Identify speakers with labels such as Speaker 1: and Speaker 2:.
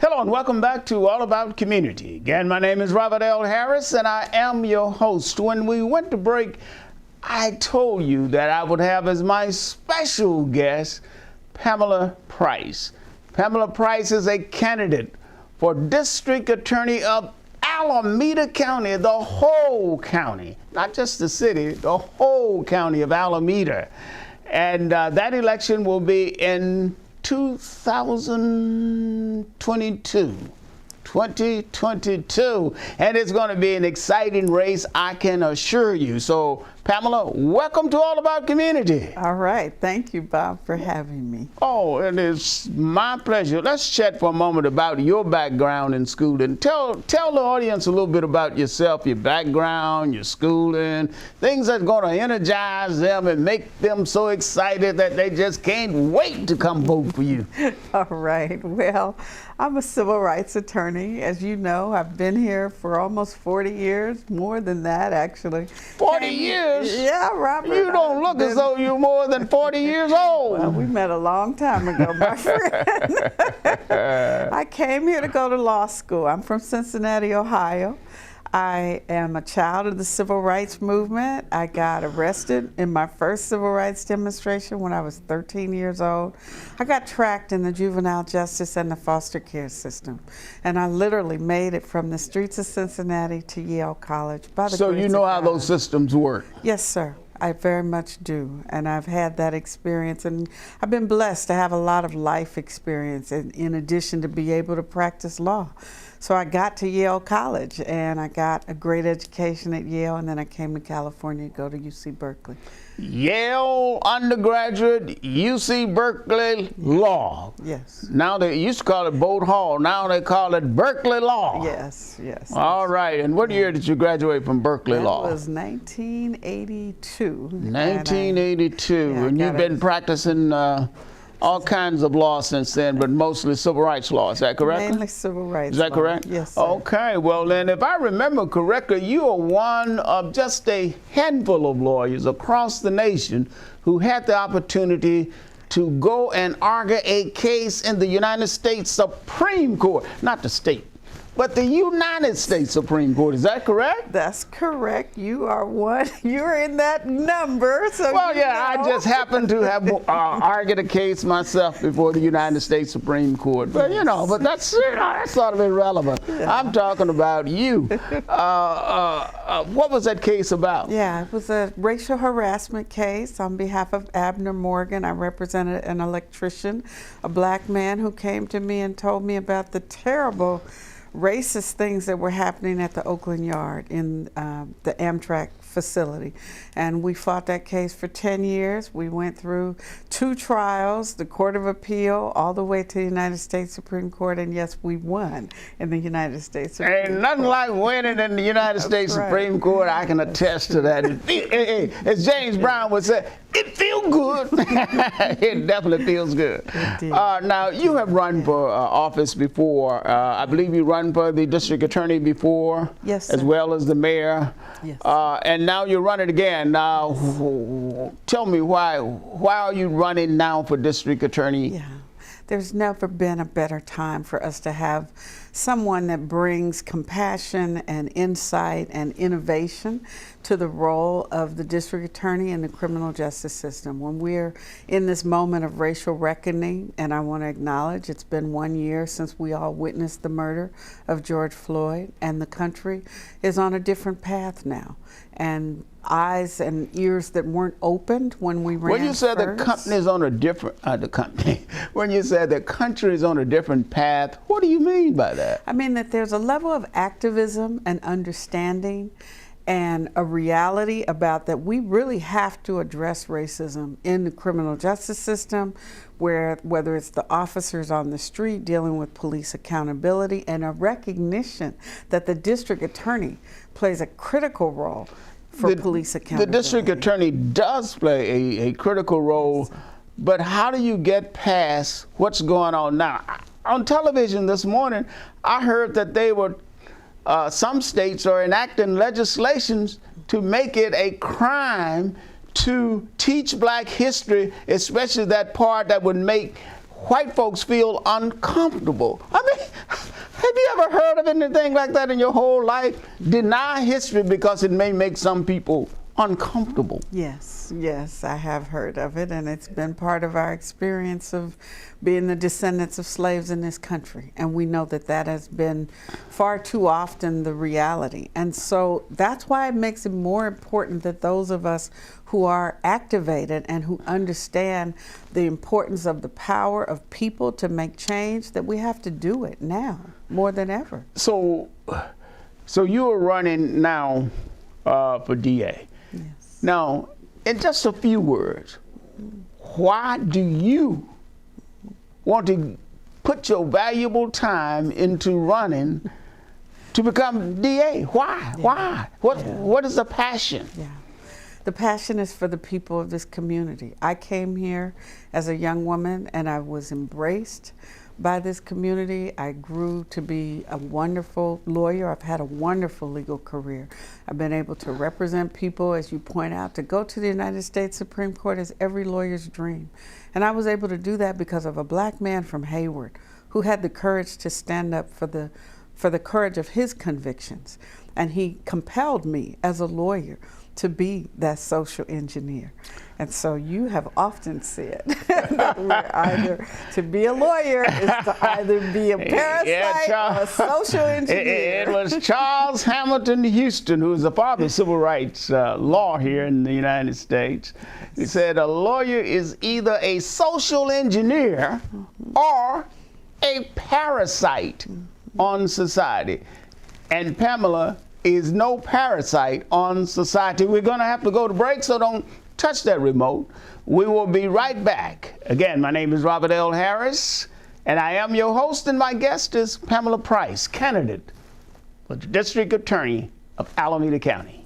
Speaker 1: Hello and welcome back to All About Community. Again, my name is Robert L. Harris and I am your host. When we went to break, I told you that I would have as my special guest Pamela Price. Pamela Price is a candidate for District Attorney of Alameda County, the whole county, not just the city, the whole county of Alameda. And that election will be in 2022, and it's going to be an exciting race, I can assure you. So, Pamela, welcome to All About Community.
Speaker 2: All right. Thank you, Bob, for having me.
Speaker 1: Oh, it is my pleasure. Let's chat for a moment about your background in schooling. Tell the audience a little bit about yourself, your background, your schooling, things that's going to energize them and make them so excited that they just can't wait to come vote for you.
Speaker 2: All right. Well, I'm a civil rights attorney. As you know, I've been here for almost 40 years, more than that, actually.
Speaker 1: 40 years?
Speaker 2: Yeah, Robert.
Speaker 1: You don't look as though you're more than 40 years old.
Speaker 2: Well, we met a long time ago, my friend. I came here to go to law school. I'm from Cincinnati, Ohio. I am a child of the civil rights movement. I got arrested in my first civil rights demonstration when I was 13 years old. I got tracked in the juvenile justice and the foster care system. And I literally made it from the streets of Cincinnati to Yale College.
Speaker 1: So you know how those systems work?
Speaker 2: Yes, sir. I very much do, and I've had that experience, and I've been blessed to have a lot of life experience in addition to be able to practice law. So I got to Yale College, and I got a great education at Yale, and then I came to California to go to UC Berkeley.
Speaker 1: Yale undergraduate, UC Berkeley Law.
Speaker 2: Yes.
Speaker 1: Now they used to call it Boat Hall. Now they call it Berkeley Law.
Speaker 2: Yes, yes.
Speaker 1: All right. And what year did you graduate from Berkeley Law?
Speaker 2: That was 1982.
Speaker 1: 1982. And you've been practicing all kinds of law since then, but mostly civil rights law. Is that correct?
Speaker 2: Mainly civil rights.
Speaker 1: Is that correct?
Speaker 2: Yes, sir.
Speaker 1: Okay. Well, then, if I remember correctly, you are one of just a handful of lawyers across the nation who had the opportunity to go and argue a case in the United States Supreme Court, not the state, but the United States Supreme Court. Is that correct?
Speaker 2: That's correct. You are one. You're in that number. So
Speaker 1: well, yeah, know. I just happened to have argued a case myself before the United States Supreme Court. But, you know, but that's sort of irrelevant. Yeah. I'm talking about you. What was that case about?
Speaker 2: Yeah, it was a racial harassment case on behalf of Abner Morgan. I represented an electrician, a black man who came to me and told me about the terrible racist things that were happening at the Oakland Yard in the Amtrak facility. And we fought that case for 10 years. We went through 2 trials, the Court of Appeal, all the way to the United States Supreme Court, and yes, we won in the United States Supreme Court.
Speaker 1: Ain't nothing like winning in the United States Supreme Court. I can attest to that. As James Brown would say, it feels good. It definitely feels good. Now, you have run for office before. I believe you run for the district attorney before,
Speaker 2: yes, sir,
Speaker 1: as well as the mayor.
Speaker 2: Yes.
Speaker 1: And now you're running again. Now, tell me why are you running now for district attorney?
Speaker 2: Yeah. There's never been a better time for us to have someone that brings compassion and insight and innovation to the role of the district attorney in the criminal justice system. When we're in this moment of racial reckoning, and I want to acknowledge it's been 1 year since we all witnessed the murder of George Floyd, and the country is on a different path now. And eyes and ears that weren't opened when we ran.
Speaker 1: When you said the company's on a different, when you said the country is on a different path, what do you mean by that?
Speaker 2: I mean that there's a level of activism and understanding and a reality about that we really have to address racism in the criminal justice system, whether it's the officers on the street dealing with police accountability, and a recognition that the district attorney plays a critical role for police accountability.
Speaker 1: The district attorney does play a critical role, yes, but how do you get past what's going on now? On television this morning, I heard that they were some states are enacting legislations to make it a crime to teach black history, especially that part that would make white folks feel uncomfortable. I mean, you ever heard of anything like that in your whole life? Deny history because it may make some people uncomfortable.
Speaker 2: Yes, yes, I have heard of it, and it's been part of our experience of being the descendants of slaves in this country. And we know that that has been far too often the reality. And so that's why it makes it more important that those of us who are activated and who understand the importance of the power of people to make change, that we have to do it now more than ever.
Speaker 1: So you are running now for DA.
Speaker 2: Yes.
Speaker 1: Now, in just a few words, why do you want to put your valuable time into running to become DA? Why?
Speaker 2: Yeah.
Speaker 1: Why? What is the passion?
Speaker 2: Yeah. The passion is for the people of this community. I came here as a young woman and I was embraced by this community. I grew to be a wonderful lawyer. I've had a wonderful legal career. I've been able to represent people, as you point out. To go to the United States Supreme Court is every lawyer's dream. And I was able to do that because of a black man from Hayward who had the courage to stand up for the courage of his convictions. And he compelled me as a lawyer to be that social engineer. And so you have often said that we're either, to be a lawyer is to either be a parasite or a social engineer.
Speaker 1: It was Charles Hamilton Houston, who was the father of civil rights law here in the United States. He said a lawyer is either a social engineer or a parasite on society. And Pamela is no parasite on society. We're going to have to go to break, so don't touch that remote. We will be right back. Again, my name is Robert L. Harris, and I am your host, and my guest is Pamela Price, candidate for the District Attorney of Alameda County.